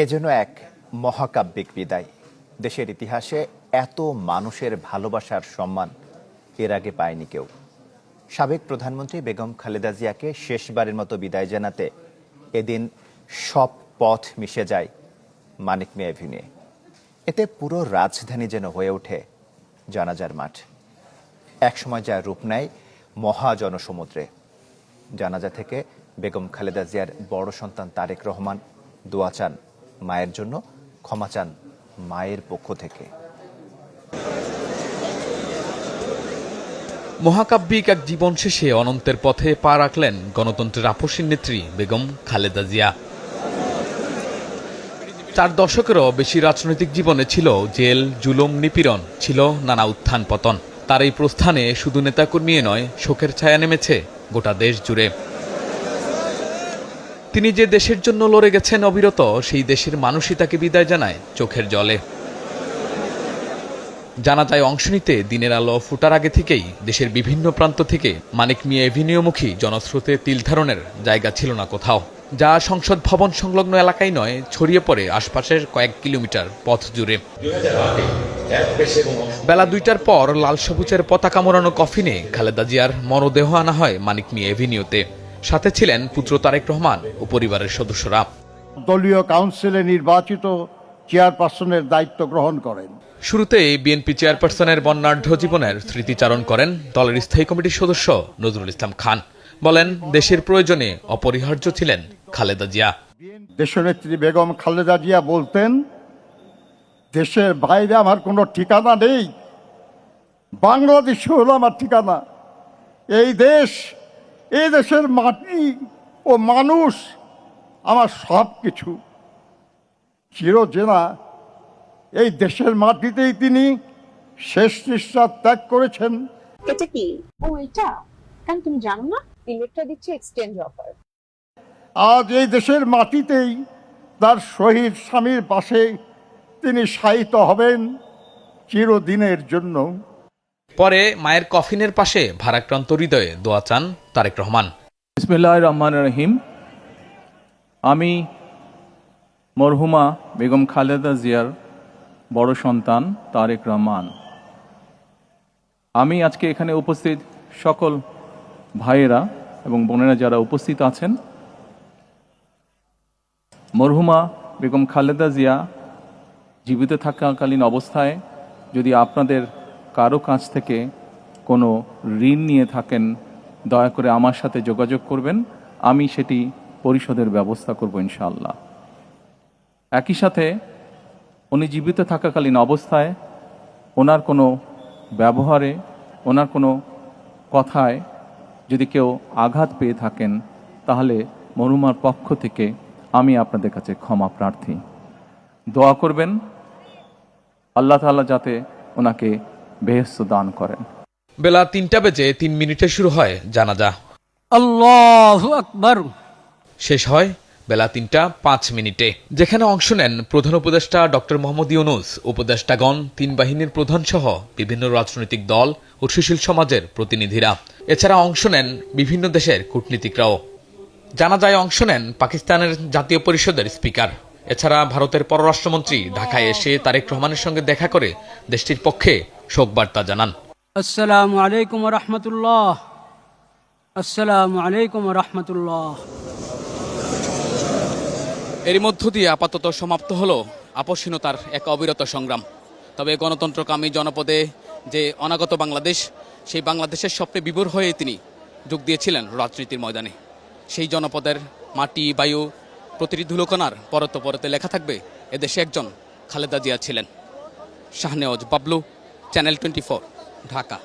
এ যেন এক মহাকাব্যিক বিদায়। দেশের ইতিহাসে এত মানুষের ভালোবাসার সম্মান এর আগে পায়নি কেউ। সাবেক প্রধানমন্ত্রী বেগম খালেদা জিয়াকে শেষবারের মতো বিদায় জানাতে এদিন সব পথ মিশে যায় মানিক মিয়া এভিনিউয়ে। এতে পুরো রাজধানী যেন হয়ে ওঠে জানাজার মাঠ। একসময় যা রূপ নেয় মহাজনসমুদ্রে। জানাজা থেকে বেগম খালেদা জিয়ার বড় সন্তান তারেক রহমান দোয়া চান মায়ের জন্য, ক্ষমা চান মায়ের পক্ষ থেকে। মহাকাব্যিক এক জীবন শেষে অনন্তের পথে পা রাখলেন গণতন্ত্রের আপসীন নেত্রী বেগম খালেদা জিয়া। 4 দশকেরও বেশি রাজনৈতিক জীবনে ছিল জেল, জুলুম, নিপীড়ন, ছিল নানা উত্থান পতন। তার এই প্রস্থানে শুধু নেতাকর্মী নয়, শোকের ছায়া নেমেছে গোটা দেশ জুড়ে। তিনি যে দেশের জন্য লড়ে গেছেন অবিরত, সেই দেশের মানুষই তাকে বিদায় জানায় চোখের জলে। জানাজায় অংশ নিতে দিনের আলো ফোটার আগে থেকেই দেশের বিভিন্ন প্রান্ত থেকে মানিক মিয়া এভিনিউমুখী জনস্রোতে তিল ধারণের জায়গা ছিল না কোথাও। যা সংসদ ভবন সংলগ্ন এলাকায় নয়, ছড়িয়ে পড়ে আশপাশের কয়েক কিলোমিটার পথ জুড়ে। বেলা 2টার পর লাল সবুজের পতাকা মোড়ানো কফিনে খালেদা জিয়ার মরদেহ আনা হয় মানিক মিয়া এভিনিউতে। সাথে ছিলেন পুত্র তারেক রহমান ও পরিবারের সদস্যরা। দলীয় কাউন্সিলে নির্বাচিত চেয়ারপারসনের দায়িত্ব গ্রহণ করেন। শুরুতে বিএনপি চেয়ারপারসনের বর্ণাঢ্য জীবনের স্মৃতিচারণ করেন দলের স্থায়ী কমিটির সদস্য নজরুল ইসলাম খান। বলেন, দেশের প্রয়োজনে অপরিহার্য ছিলেন খালেদা জিয়া। দেশনেত্রী বেগম খালেদা জিয়া বলতেন, দেশের বাইরে আমার কোনো ঠিকানা নেই, বাংলাদেশ হলো আমার ঠিকানা। এই দেশ, এই দেশের মাটি ও মানুষ আমার সব কিছু। চিরচেনা এই দেশের মাটিতেই তিনি শেষ নিঃশ্বাস ত্যাগ করেছেন। এটা কি? ও এটা কেন তুমি জানো না? ইলেকট্রা দিচ্ছে এক্সচেঞ্জ অফার। আজ এই দেশের মাটিতেই তার শহীদ স্বামীর পাশে তিনি শায়িত হবেন চিরদিনের জন্য। পরে মায়ের কফিনের পাশে ভারাক্রান্ত হৃদয়ে দোয়া চান তারেক রহমান। বিসমিল্লাহির রহমানির রহিম। আমি মরহুমা বেগম খালেদা জিয়ার বড় সন্তান তারেক রহমান। আমি আজকে এখানে উপস্থিত সকল ভাইয়েরা এবং বোনেরা যারা উপস্থিত আছেন, মরহুমা বেগম খালেদা জিয়া জীবিত থাকাকালীন অবস্থায় যদি আপনাদের কারো কাছ থেকে কোনো ঋণ নিয়ে থাকেন, দয়া করে আমার সাথে যোগাযোগ করবেন, আমি সেটি পরিশোধের ব্যবস্থা করব ইনশাআল্লাহ। একই সাথে উনি জীবিত থাকাকালীন অবস্থায় ওনার কোনো ব্যবহারে, ওনার কোনো কথায় যদি কেউ আঘাত পেয়ে থাকেন, তাহলে মরহুমার পক্ষ থেকে আমি আপনাদের কাছে ক্ষমা প্রার্থী। দোয়া করবেন আল্লাহ তাআলা যাতে ওনাকে বেহেশত দান করেন। বেলা 3:03 শুরু হয় জানাজা। আল্লাহু আকবার। শেষ হয় বেলা 3:05। যেখানে অংশ নেন প্রধান উপদেষ্টা ডক্টর মোহাম্মদ ইউনূস, উপদেষ্টাগণ, 3 বাহিনীর প্রধান সহ বিভিন্ন রাজনৈতিক দল ও সুশীল সমাজের প্রতিনিধিরা। এছাড়া অংশ নেন বিভিন্ন দেশের কূটনীতিকরাও। জানাজায় অংশ নেন পাকিস্তানের জাতীয় পরিষদের স্পিকার। এছাড়া ভারতের পররাষ্ট্রমন্ত্রী ঢাকায় এসে তারেক রহমানের সঙ্গে দেখা করে দেশটির পক্ষে শোকবার্তা জানান। আসসালামু আলাইকুম ওয়া রাহমাতুল্লাহ। আসসালামু আলাইকুম ওয়া রাহমাতুল্লাহ। এরই মধ্য দিয়ে আপাতত সমাপ্ত হলো আপসহীনতার এক অবিরত সংগ্রাম। তবে গণতন্ত্রকামী জনপদে যে অনাগত বাংলাদেশ, সেই বাংলাদেশের স্বপ্নে বিভোর হয়ে তিনি যোগ দিয়েছিলেন রাজনীতির ময়দানে। সেই জনপদের মাটি, বায়ু, প্রতিটি ধুলোকণার পরতে পরতে লেখা থাকবে এদেশে একজন খালেদা জিয়া ছিলেন। শাহনেওয়াজ বাবলু, চ্যানেল 24, ঢাকা।